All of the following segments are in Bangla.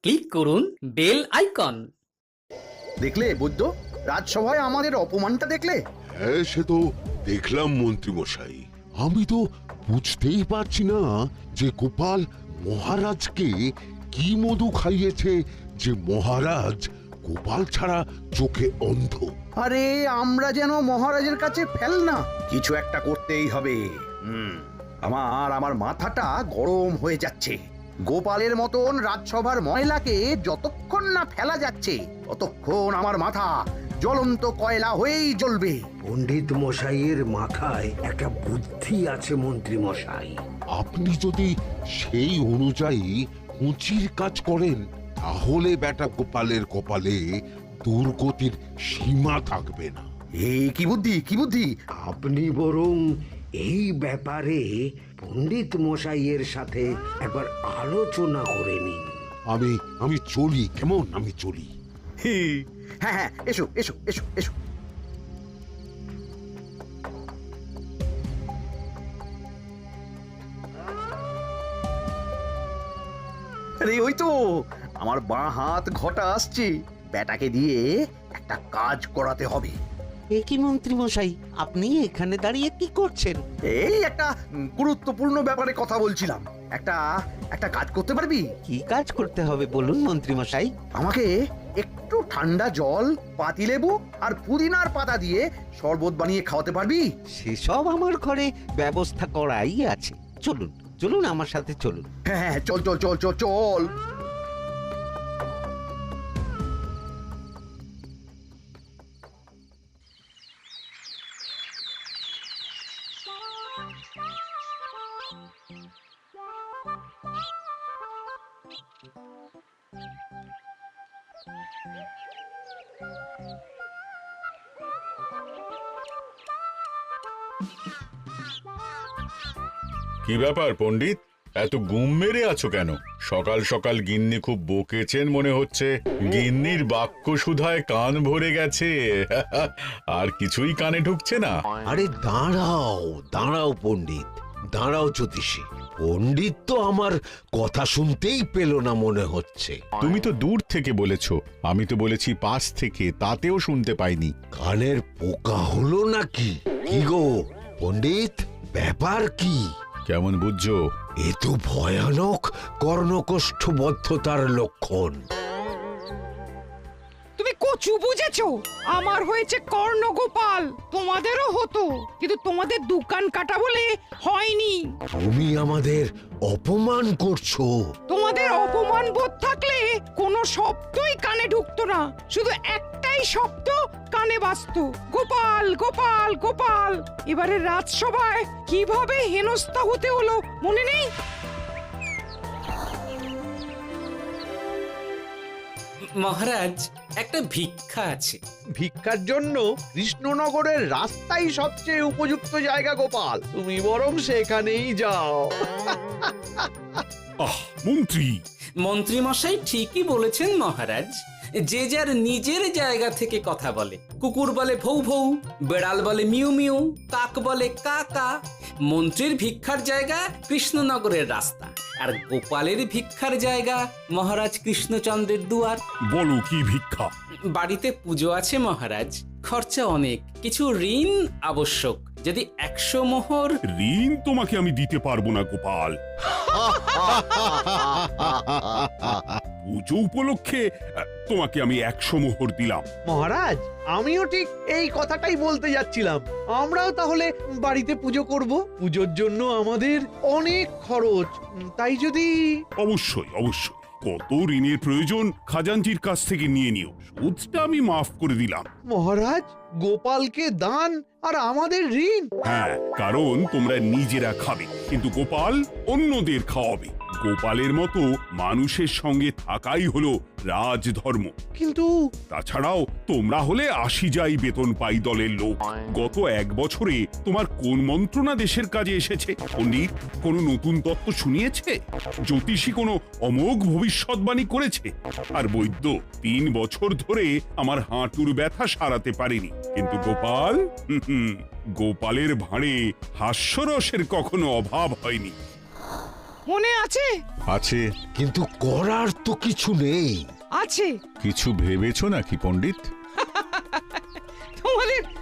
ক্লিক করুন বেল আইকন। দেখলে বৈদ্য, রাজসভায় আমাদের অপমানটা দেখলে? হ্যাঁ, সে তো দেখলাম মন্ত্রী মশাই। আমি তো বুঝতেই পারছি না যে গোপাল মহারাজকে কি মধু খাইয়েছে যে মহারাজ গোপাল ছাড়া চোখে অন্ধ। আরে আমরা যেন মহারাজের কাছে ফেল না, কিছু একটা করতেই হবে। আমার মাথাটা গরম হয়ে যাচ্ছে। গোপালের মতন রাজসভার ময়লাকে যতক্ষণ না ফেলা যাচ্ছে ততক্ষণ আমার মাথা জ্বলন্ত কয়লা হয়েই জ্বলবে। পণ্ডিত মশাইয়ের মাথায় একটা বুদ্ধি আছে মন্ত্রী মশাই। আপনি যদি সেই অনুযায়ী উঁচির কাজ করেন তাহলে বেটা গোপালের কপালে দুর্গতির সীমা থাকবে না। এই কি বুদ্ধি, কি বুদ্ধি? আপনি বরং এই ব্যাপারে পণ্ডিত মশাইয়ের সাথে একবার আলোচনা করে নিন। আমি চলি, কেমন? আমি চলি। হ্যাঁ হ্যাঁ, এসো এসো এসো এসো। আরে ওই তো আমার বাঁ হাত ঘটা আসছে, বেটাকে দিয়ে একটা কাজ করাতে হবে। এ কি মন্ত্রী মশাই, আপনি এখানে দাঁড়িয়ে কি করছেন? এই একটা গুরুত্বপূর্ণ ব্যাপারে কথা বলছিলাম। একটা একটা কাজ করতে পারবি? কি কাজ করতে হবে বলুন মন্ত্রী মশাই। আমাকে একটু ঠান্ডা জল, পাতিলেবু আর পুদিনার পাতা দিয়ে শরবত বানিয়ে খাওয়াতে পারবি? সেসব আমার ঘরে ব্যবস্থা করাই আছে। চলুন চলুন আমার সাথে চলুন। হ্যাঁ হ্যাঁ, চল চল চল চল চল। কি ব্যাপার পণ্ডিত, এত গুম মেরে আছো কেন? সকাল সকাল গিন্নি খুব বকেছেন মনে হচ্ছে। গিন্নির বাক্য সুধায় কান ভরে গেছে, আর কিছুই কানে ঢুকছে না। আরে দাঁড়াও দাঁড়াও পণ্ডিত, দাঁড়াও জ্যোতিষী। পণ্ডিত তো আমার কথা শুনতেই পেল না মনে হচ্ছে। তুমি তো দূর থেকে বলেছো, আমি তো বলেছি পাশ থেকে, তাতেও শুনতে পাইনি। কানের পোকা হলো নাকি? কি গো পণ্ডিত, ব্যাপার কি? কেমন বুঝছো? এ তো ভয়ানক কর্ণকোষ্ঠবদ্ধতার লক্ষণ। তুমি কচু বুঝেছো? আমার হয়েছে কর্ণগোপাল, তোমাদেরও হতো, কিন্তু তোমাদের দোকান কাটা বলে হয়নি। তুমি আমাদের অপমান করছো। তোমাদের অপমান বোধ থাকলে কোনো শব্দই কানে ঢুকতো না, শুধু একটাই শব্দ কানে বাজতো, গোপাল গোপাল গোপাল। এবারে রাজসভায় কিভাবে হেনস্থা হতে হলো মনে নেই? মহারাজ, একটা ভিক্ষা আছে। ভিক্ষার জন্য কৃষ্ণনগরের রাস্তাই সবচেয়ে উপযুক্ত জায়গা গোপাল, তুমি বরং সেখানেই যাও। মন্ত্রী, মন্ত্রী মশাই ঠিকই বলেছেন মহারাজ। যে যার নিজের জায়গা থেকে কথা বলে। কুকুর বলে ভৌ ভৌ, বেড়াল বলে মিউ মিউ, কাক বলে কা কা। মন্ত্রীর ভিক্ষার জায়গা কৃষ্ণনগরের রাস্তা, আর গোপালের ভিক্ষার জায়গা মহারাজ কৃষ্ণচন্দ্রের দুয়ার। বলো কি ভিক্ষা? বাড়িতে পুজো আছে মহারাজ, খরচা অনেক, কিছু ঋণ আবশ্যক। যদি 100 মোহর। ঋণ তোমাকে আমি দিতে পারবো না গোপাল। পুজো উপলক্ষে তোমাকে আমি 100 মোহর দিলাম। মহারাজ, আমিও ঠিক এই কথাটাই বলতে যাচ্ছিলাম। আমরাও তাহলে বাড়িতে পুজো করব। পুজোর জন্য আমাদের অনেক খরচ, তাই যদি... অবশ্যই অবশ্যই, কত ঋণের প্রয়োজন খাজাঞ্চির কাছ থেকে নিয়ে নিও, সুদটা আমি মাফ করে দিলাম। মহারাজ, গোপালকে দান আর আমাদের ঋণ? হ্যাঁ, কারণ তোমরা নিজেরা খাবে, কিন্তু গোপাল অন্যদের খাওয়াবে। গোপালের মতো মানুষের সঙ্গে থাকাই হলো রাজধর্ম। কিন্তু তাছাড়াও তোমরা হলে 80 যাই বেতন পাই দলের লোক। গত 1 বছরে তোমার কোন মন্ত্রণা দেশের কাজে এসেছে? পণ্ডিত কোনো নতুন তত্ত্ব শুনিয়েছে? জ্যোতিষী কোনো অমোঘ ভবিষ্যৎবাণী করেছে? আর বৈদ্য 3 বছর ধরে আমার হাঁটুর ব্যথা সারাতে পারেনি। কিন্তু গোপাল, গোপালের ভাঁড়ে হাস্যরসের কখনো অভাব হয়নি। মনে আছে? আছে। কিন্তু করার তো কিছু নেই। আছে। কিছু ভেবেছো নাকি পণ্ডিত?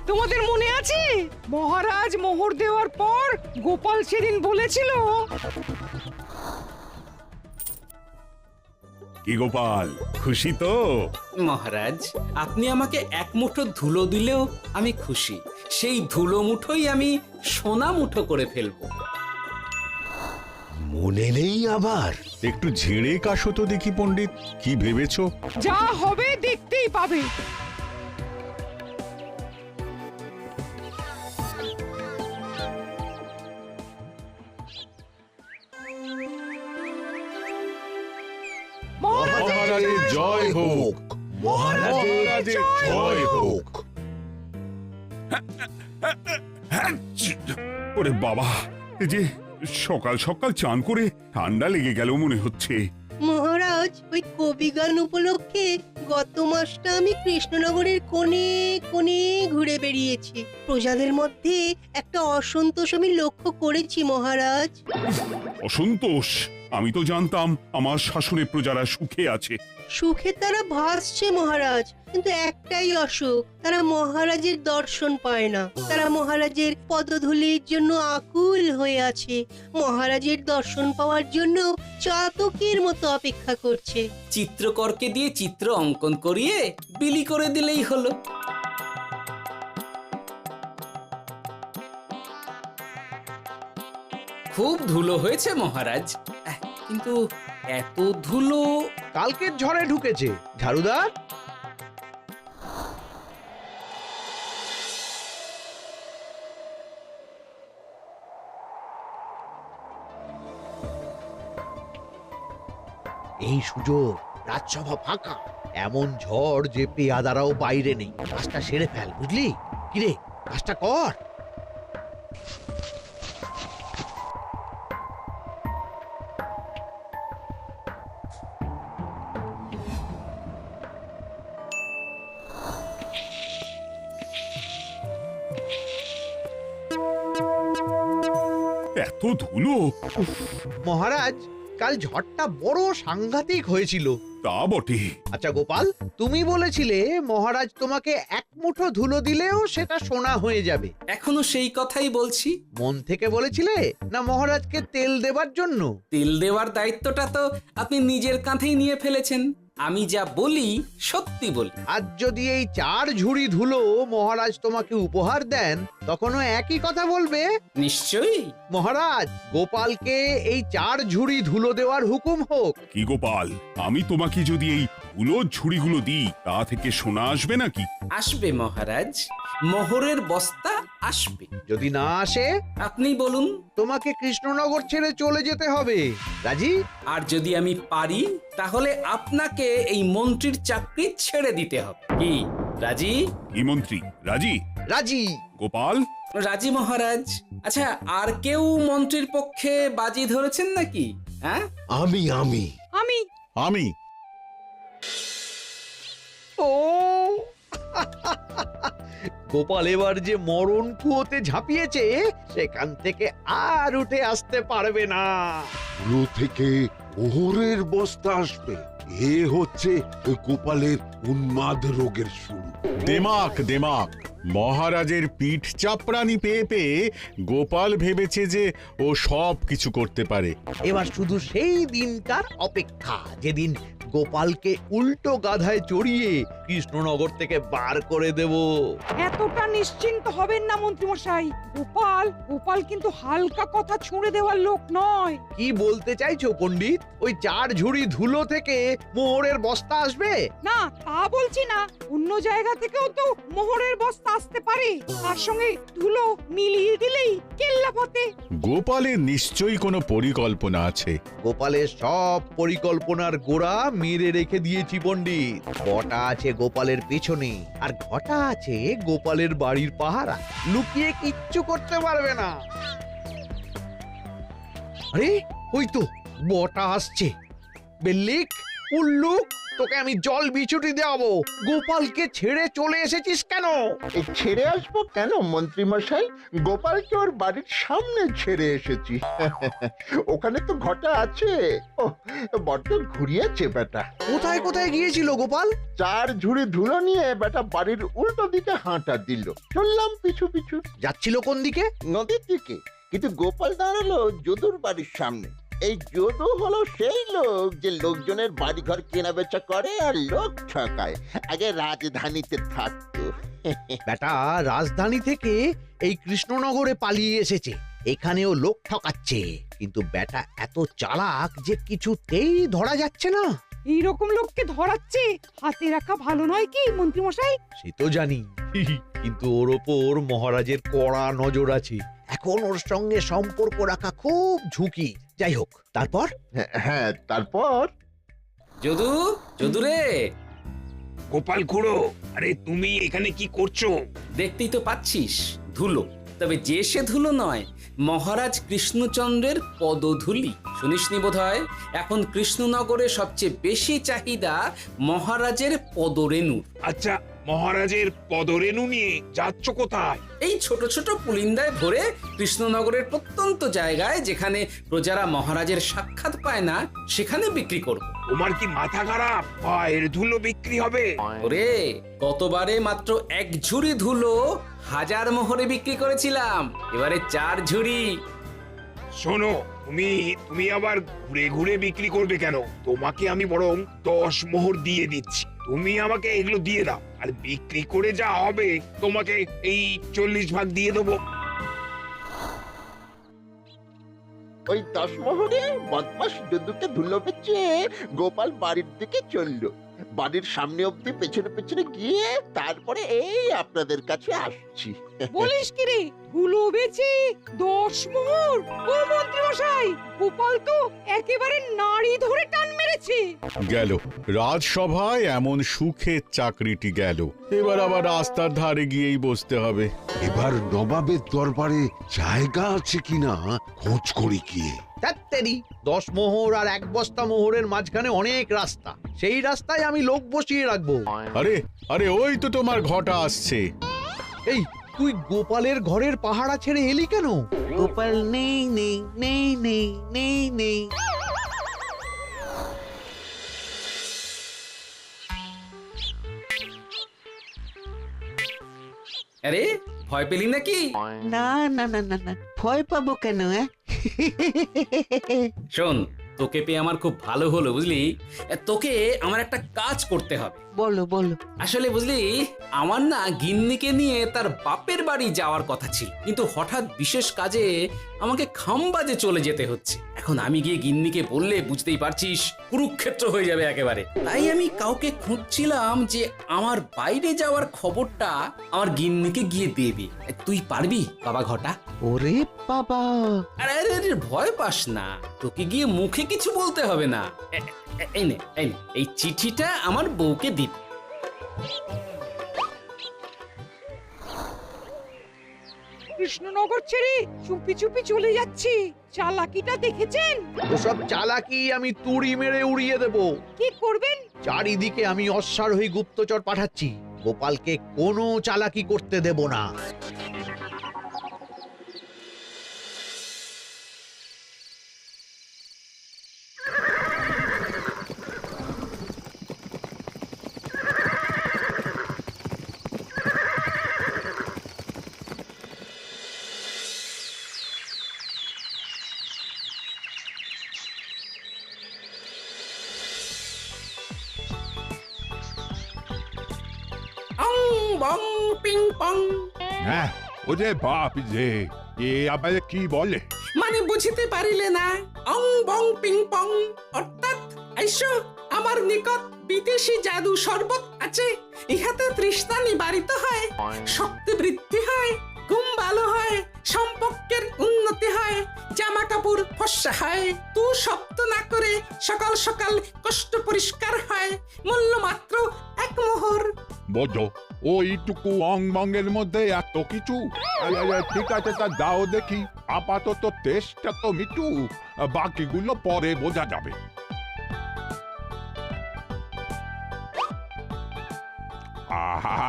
তোমাদের মনে আছে মহারাজ মোহর দেওয়ার পর গোপাল সেদিন বলেছিল, কি গোপাল, খুশি তো? মহারাজ, আপনি আমাকে এক মুঠো ধুলো দিলেও আমি খুশি। সেই ধুলো মুঠোই আমি সোনা মুঠো করে ফেলবো। মনে নেই আবার? একটু ঝেড়ে কাশো তো দেখি পণ্ডিত, কি ভেবেছো? যা হবে দেখতেই পাবে। মহারাজের জয় হোক। মহারাজের জয় হোক। ওরে বাবা, এই যে সকাল সকাল চান করে ঠান্ডা লেগে গেল মনে হচ্ছে। মহারাজ, ওই কবি গান উপলক্ষে গত মাসটা আমি কৃষ্ণনগরের কোণে কোণে ঘুরে বেরিয়েছি। প্রজাদের মধ্যে একটা অসন্তোষ আমি লক্ষ্য করেছি মহারাজ। অসন্তোষ? আমি তো জানতাম আমার শাসনে প্রজারা সুখে আছে। সুখে তারা ভাসছে মহারাজ, কিন্তু একটাই অসুখ, তারা মহারাজের দর্শন পায় না। তারা মহারাজের পদধূলির জন্য আকুল হয়ে আছে, মহারাজের দর্শন পাওয়ার জন্য চাতকের মতো অপেক্ষা করছে। চিত্রকরকে দিয়ে চিত্র অঙ্কন করিয়ে বিলি করে দিলেই হলো। খুব ধুলো হয়েছে মহারাজ, কিন্তু এত ধুলো। কালকের ঝড়ে ঢুকেছে। ঝাড়ুদার, এই সুযোগ, রাজসভা ফাঁকা, এমন ঝড় যে পেয়াদারাও বাইরে নেই। কাজটা সেরে ফেল, বুঝলি? কিরে, কাজটা কর। এত ধুলো! উফ, মহারাজ, কাল ঝড়টা বড় সাংঘাতিক হয়েছিল। তা বটে। আচ্ছা গোপাল, তুমি বলেছিলে মহারাজ তোমাকে এক মুঠো ধুলো দিলেও সেটা সোনা হয়ে যাবে। এখনো সেই কথাই বলছি। মন থেকে বলেছিলে না মহারাজকে তেল দেবার জন্য? তেল দেওয়ার দায়িত্বটা তো আপনি নিজের কাঁধেই নিয়ে ফেলেছেন। আমি যা বলি সত্যি বলি। আজ যদি এই 4 ঝুড়ি ধুলো মহারাজ তোমাকে উপহার দেন, তখনও একই কথা বলবে? নিশ্চয়ই। মহারাজ, গোপালকে এই 4 ঝুড়ি ধুলো দেওয়ার হুকুম হোক। কি গোপাল, আমি তোমাকে যদি এই ধুলো ঝুড়িগুলো দিই, তা থেকে সোনা আসবে নাকি? আসবে মহারাজ, মোহরের বস্তা আসবে। যদি না আসে, আপনি বলুন। তোমাকে কৃষ্ণনগর ছেড়ে চলে যেতে হবে। রাজি? আর যদি আমি পারি, তাহলে আপনাকে এই মন্ত্রীর চাকরি ছেড়ে দিতে হবে। কি রাজি? কি মন্ত্রী, রাজি? রাজি। গোপাল? রাজি মহারাজ। আচ্ছা, আর কেউ মন্ত্রীর পক্ষে বাজি ধরেছেন নাকি? হ্যাঁ, আমি আমি আমি আমি। ও গোপাল এবার যে মরণ কুয়োতে ঝাঁপিয়েছে, সেখান থেকে আর উঠে আসতে পারবে না। কুলো থেকে মোহরের বস্তা আসবে, এ হচ্ছে গোপালের উন্মাদ রোগের শুরু। দেমাক দেমাক, মহারাজের পিঠ চাপড়ানি পেয়ে পেয়ে গোপাল ভেবেছে যে ও সব কিছু করতে পারে। এবার শুধু সেই দিনটার অপেক্ষা, যেদিন গোপালকে উল্টো গাধায় চড়িয়ে কৃষ্ণনগর থেকে বার করে দেব। এতটা নিশ্চিন্ত হবেন না মন্ত্রীমশাই। গোপাল কিন্তু হালকা কথা ছুঁড়ে দেওয়ার লোক নয়। কি বলতে চাইছো পণ্ডিত? ওই 4 ঝুড়ি ধুলো থেকে মোহরের বস্তা আসবে? না, তা বলছি না। অন্য জায়গা থেকেও তো মোহরের বস্তা আসতে পারে। তার সঙ্গে ধুলো মিলিয়ে দিলেই কেল্লা ফতে। গোপালের নিশ্চয়ই কোনো পরিকল্পনা আছে। গোপালের সব পরিকল্পনার গোড়া মেরে রেখে দিয়েছি পণ্ডিত। বটা আছে গোপালের পেছনে, আর ঘটা আছে গোপালের বাড়ির পাহারা। লুকিয়ে কিচ্ছু করতে পারবে না। আরে ওই তো বটা আসছে। বেল্লিক, উল্লুক, তোকে আমি জল বিছুটি দেওয়াবো। গোপালকে ছেড়ে চলে এসেছিস কেন? ছেড়ে আসবো কেন মন্ত্রী মশাই? গোপালকে ওর বাড়ির সামনে ছেড়ে এসেছি। ওখানে তো ঘটা আছে। ও বড্ড ঘুরিয়েছে বেটা। কোথায় কোথায় গিয়েছিল গোপাল? 4 ঝুড়ি ধুলো নিয়ে বেটা বাড়ির উল্টো দিকে হাঁটা দিল। চললাম পিছু পিছু। যাচ্ছিল কোন দিকে? নদীর দিকে। কিন্তু গোপাল দাঁড়ালো যদুর বাড়ির সামনে। এই যদু হলো সেই লোক যে লোকজনের বাড়িঘর কেনা বেচা করে আর লোক ঠকায়। আগে রাজধানীতে থাকতো। বেটা রাজধানী থেকে এই কৃষ্ণনগরে পালিয়ে এসেছে, এখানেও লোক ঠকাচ্ছে। কিন্তু বেটা এত চালাক যে কিছুতেই ধরা যাচ্ছে না। এইরকম লোককে ধরাচ্ছে হাতে রাখা ভালো নয় কি মন্ত্রী মশাই? সে তো জানি, কিন্তু ওর ওপর মহারাজের কড়া নজর আছে। এখন ওর সঙ্গে সম্পর্ক রাখা খুব ঝুঁকি। যাই হোক, তারপর? হ্যাঁ তারপর যদু, যদু রে, গোপাল খুড়ো, আরে তুমি এখানে কি করছো? দেখতেই তো পাচ্ছিস ধুলো। তবে যে সে ধুলো নয়, মহারাজ কৃষ্ণচন্দ্রের পদধূলি। শুনিসনি বোধহয় এখন কৃষ্ণনগরে সবচেয়ে বেশি চাহিদা মহারাজের পদরেণু। আচ্ছা, মহারাজের পদরেণু নিয়ে যাচ্ছ কোথায়? এই ছোট ছোট পুলিন্দায় ভরে কৃষ্ণনগরের প্রত্যন্ত জায়গায় যেখানে প্রজারা মহারাজের সাক্ষাৎ পায় না সেখানে বিক্রি করব। তোমার কি মাথা খারাপ? পায়ের ধুলো বিক্রি হবে? ওরে, গতবারে মাত্র 1 ঝুড়ি ধুলো 1000 মোহরে বিক্রি করেছিলাম, এবারে 4 ঝুড়ি। শোনো, তুমি আবার ঘুরে ঘুরে বিক্রি করবে কেন? তোমাকে আমি বরং 10 মোহর দিয়ে দিচ্ছি। তুমি আমাকে এগুলো দিয়ে দাও, আর বিক্রি করে যা হবে তোমাকে এই 40 ভাগ দিয়ে দেবো। ওই 10 মোহরে বদমাস যদুকে ধুলো বেচে গোপাল বাড়ির দিকে চললো। বাড়ির সামনে অব্দি পেছনে পেছনে গিয়ে তারপরে এই আপনাদের কাছে আসছি। বলিস কি রে, ধুলো বেচে 10 মোহর? ও মন্ত্রী মশাই, গোপাল তো একেবারে নাড়ি ধরে টান মেরেছে। গেল রাজসভায় এমন সুখের চাকরিটি গেল। এবার আবার রাস্তার ধারে গিয়েই বসতে হবে। এবার নবাবের দরবারে জায়গা আছে কিনা খোঁজ করি গিয়ে। ধ্যাত্তেরি, 10 মোহর আর 1 বস্তা মোহরের মাঝখানে অনেক রাস্তা। সেই রাস্তায় আমি লোক বসিয়ে রাখবো। আরে আরে, ওই তো তোমার ঘটা আসছে। এই, তুই গোপালের ঘরের পাহারা ছেড়ে এলি কেন? গোপাল নেই নেই নেই নেই নেই নেই। আরে, ভয় পেলি নাকি? না না না না না, ভয় পাবো কেন? শোন, তোকে পেয়ে আমার খুব ভালো হলো বুঝলি। তোকে আমার একটা কাজ করতে হবে। বলো বলো। আসলে বুঝলি, আমার না গিন্নিকে নিয়ে তার বাপের বাড়ি যাওয়ার কথা ছিল, কিন্তু হঠাৎ বিশেষ কাজে আমাকে খামবাজে চলে যেতে হচ্ছে। এখন আমি গিয়ে গিন্নিকে বললে বুঝতেই পারছিস কুরুক্ষেত্র হয়ে যাবে একেবারে। তাই আমি কাউকে খুঁজছিলাম যে আমার বাইরে যাওয়ার খবরটা আমার গিন্নিকে গিয়ে দেবে। তুই পারবি বাবা ঘটা? ওরে বাবা! আরে আরে আরে, ভয় পাস না, তোকে গিয়ে মুখে কিছু বলতে হবে না। এই নে, এই চিঠিটা আমার বউকে দিবি। কৃষ্ণনগর ছেড়ে চুপি চুপি চলে যাচ্ছি, চালাকিটা দেখেছেন? ওসব চালাকি আমি তুড়ি মেরে উড়িয়ে দেব। কি করবেন? চারিদিকে আমি অশ্বারোহী গুপ্তচর পাঠাচ্ছি। গোপালকে কোনো চালাকি করতে দেব না। অং বং পিং পং। হ্যাঁ, ওরে বাপ যে, এ আবার কি বলে? মানে বুঝিতে পারিলে না? অং বং পিং পং অর্থাৎ আইসো আমার নিকট বিদেশি জাদু শরবত আছে। ইহাতে তৃষ্ণা নিবারিত হয়, শক্তি বৃদ্ধি হয়, ঘুম ভালো হয়, সম্পর্কের উন্নতি হয়, জামা কাপড় ফর্সা হয়, তু শব্দ না করে সকাল সকাল কষ্ট পরিষ্কার হয়। মূল্য মাত্র 1 মোহর। বড় ওইটুকু অং বঙ্গের মধ্যে এত কিছু? ঠিক আছে, তা দাও দেখি। আপাতত টেস্টটা তো মিটু, বাকিগুলো পরে বোঝা যাবে। আহা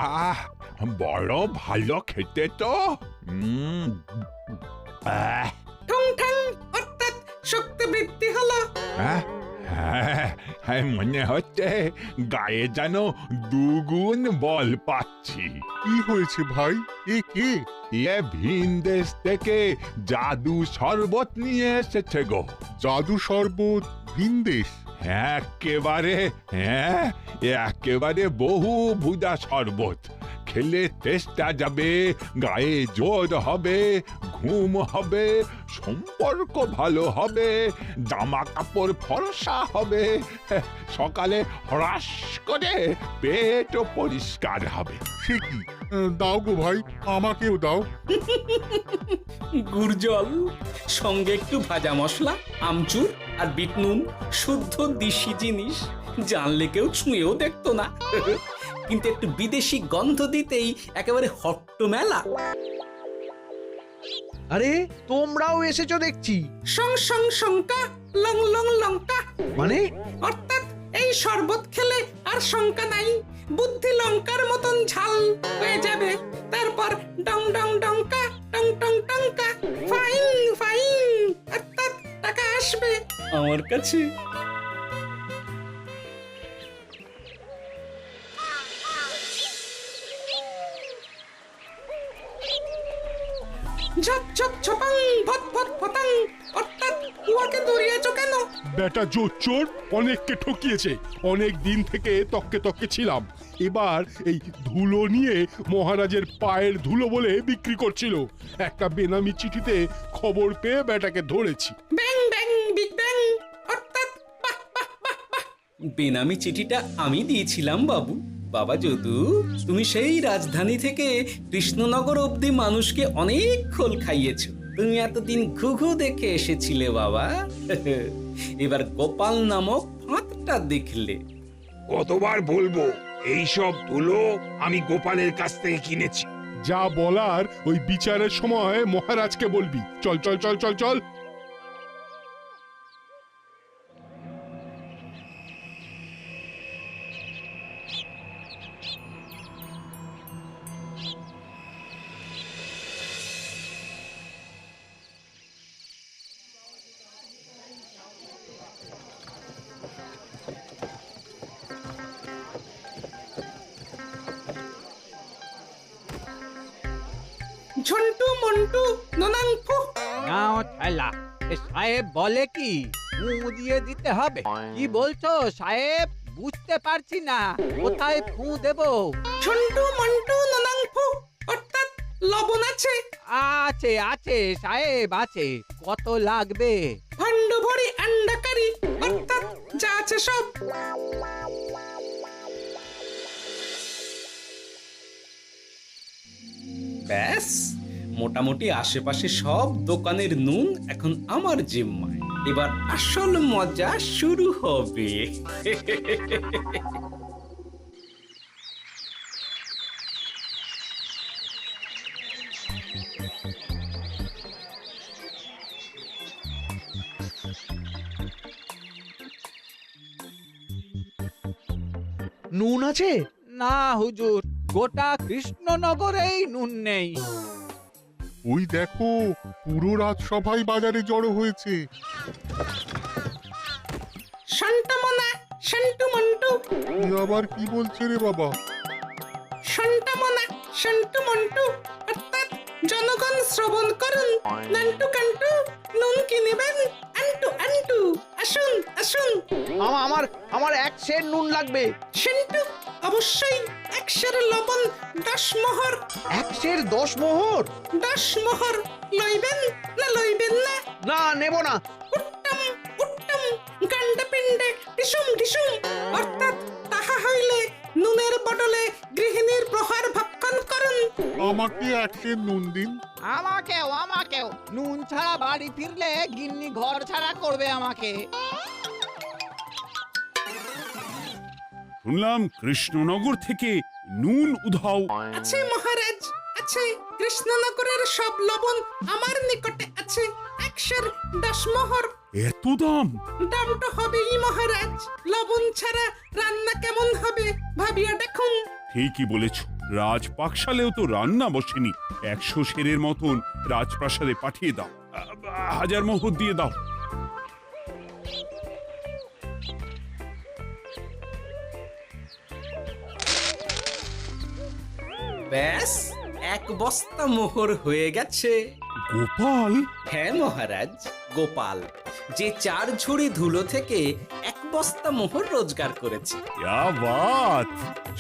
বড় ভালো খেতে তো আহ, ঠং ঠং অর্থাৎ শক্তি বৃদ্ধি হলো। হ্যাঁ হ্যাঁ মনে হচ্ছে গায়ে যেন দুগুণ বল পাচ্ছি। কি হয়েছে ভাই? এ কে? এ ভিন দেশ থেকে জাদু শরবত নিয়ে এসেছে গো। জাদু শরবত ভিনদেশ? একেবারে বহু ভুজা শরবত। খেলে তেষ্টা যাবে, গায়ে জোর হবে, ঘুম হবে, সম্পর্ক ভালো হবে, জামা কাপড় ফর্সা হবে, সকালে হ্রাস করে পেটও পরিষ্কার হবে। সে কি? দাও গো ভাই, আমাকেও দাও। গুড় জল, সঙ্গে একটু ভাজা মশলা, আমচুর আর বিট নুন, শুদ্ধ দেশি জিনিস। জানলে কেউ ছুঁয়েও দেখতো না, কিন্তু একটু বিদেশি গন্ধ দিতেই একেবারে হট্ট মেলা। আরে তোমরাও এসেছো দেখছি। সং সং শঙ্কা, লং লং লঙ্কা। মানে? অর্থাৎ এই শরবত খেলে আর শঙ্কা নাই, বুদ্ধি লঙ্কার মতন ঝাল হয়ে যাবে। তারপর ডং ডং ডঙ্কা, টং টং টঙ্কা, ফাইন ফাইন, অর্থাৎ টাকা আসবে আমার কাছে। ঝপ ঝপ ঝপাং, ভট ভট ফটাং, অর্থাৎ উহাকে দৌড়িয়েছো কেন? বেটা জোচ্চোর অনেককে ঠকিয়েছে। অনেক দিন থেকে তককে তককে ছিলাম। এবার এই ধুলো নিয়ে মহারাজের পায়ের ধুলো বলে বিক্রি করছিল। একটা বেনামি চিঠিতে খবর পেয়ে বেটাকে ধরেছি। ব্যাং ব্যাং বিগ ব্যাং, অর্থাৎ বাহ বাহ বাহ বাহ। বেনামি চিঠিটা আমি দিয়েছিলাম বাবু। বাবা যদু, তুমি সেই রাজধানী থেকে কৃষ্ণনগর অবধি মানুষকে অনেক খোল খাইয়েছো। তুমি এতদিন ঘুঘু দেখে এসেছিলে বাবা, এবার গোপাল নামক ফাঁদটা দেখলে। কতবার বলবো এইসব ধুলো আমি গোপালের কাছ থেকে কিনেছি। যা বলার ওই বিচারের সময় মহারাজকে বলবি। চল চল চল চল চল। ঝন্টু মন্টু ননাংফু। নাও ঠেলা। সাহেব বলে কি ফু দিয়ে দিতে হবে? কি বলছো সাহেব? বুঝতে পারছি না, কোথায় ফু দেব? ঝন্টু মন্টু ননাংফু, অর্থাৎ লবণ আছে? আছে আছে সাহেব আছে। কত লাগবে? ভণ্ড ভরি আন্ডাকারি, অর্থাৎ যা আছে সব। ব্যাস, মোটামুটি আশেপাশে সব দোকানের নুন এখন আমার জিম্মায়। এবার আসল মজা শুরু হবে। নুন আছে? না হুজুর, গোটা কৃষ্ণনগরেই নুন নেই। ওই দেখো, পুরো রাজসভাই বাজারে জড়ো হয়েছে। শান্তামনা, শান্তু মন্টু। এ আবার কি বলছে রে বাবা? শান্তামনা, শান্তু মন্টু, অর্থাৎ জনগণ শ্রবণ করুন। নান্টু কান্টু, নুন কি নেবেন? আন্টু আন্টু, আসুন আসুন। আমার আমার এক সের নুন লাগবে। শান্তু, অবশ্যই 100 লবণ 10 মোহর। 100 10 মোহর? 10 মোহর লইবেন না লইবেন না? না, নেব না। উত্তম উত্তম, গান্ডা পিণ্ডে ঢিসুম ঢিসুম, অর্থাৎ তাহা হইলে নুনের বদলে গৃহিণীর প্রহার ভক্ষণ করুন। আমাকে 1 সের নুন দিন। আমাকেও আমাকেও। নুন ছাড়া বাড়ি ফিরলে গিন্নি ঘর ছাড়া করবে আমাকে। শুনলাম কৃষ্ণনগর থেকে নুন উধাও। আছে মহারাজ, আছে। কৃষ্ণনগরের সব লবণ আমার নিকটে আছে। 110 মোহর। এত দাম? দাম তো হবেই মহারাজ। লবণ ছাড়া রান্না কেমন হবে ভাবিয়া দেখুন। ঠিকই বলেছ, রাজপাকশালেও তো রান্না বসেনি। 100 সেরের মতন রাজপ্রাসাদে পাঠিয়ে দাও। 1000 মোহর দিয়ে দাও। ব্যাস 1 বস্তা মোহর হয়ে গেছে। গোপাল? হ্যাঁ মহারাজ, গোপাল, যে 4 ঝুড়ি ধুলো থেকে 1 বস্তা মোহর রোজগার করেছে। ইয়া বাত!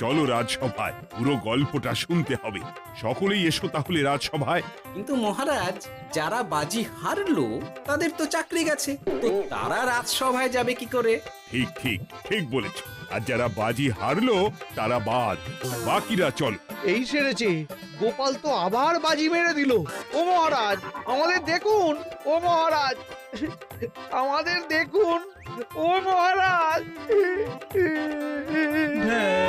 চলো রাজসভায়, পুরো গল্পটা শুনতে হবে। সকলেই এসো তাহলে রাজসভায়। কিন্তু মহারাজ, যারা বাজি হারলো তাদের তো চাকরি গেছে, তো তারা রাজসভায় যাবে কি করে? ঠিক ঠিক ঠিক বলেছ। আর যারা বাজি হারলো তারা বাদ, বাকিরা চলো। এই সেরেছে, গোপাল তো আবার বাজি মেরে দিল। ও মহারাজ, আমাদের দেখুন। ও মহারাজ, আমাদের দেখুন। ও মহারাজ। হ্যাঁ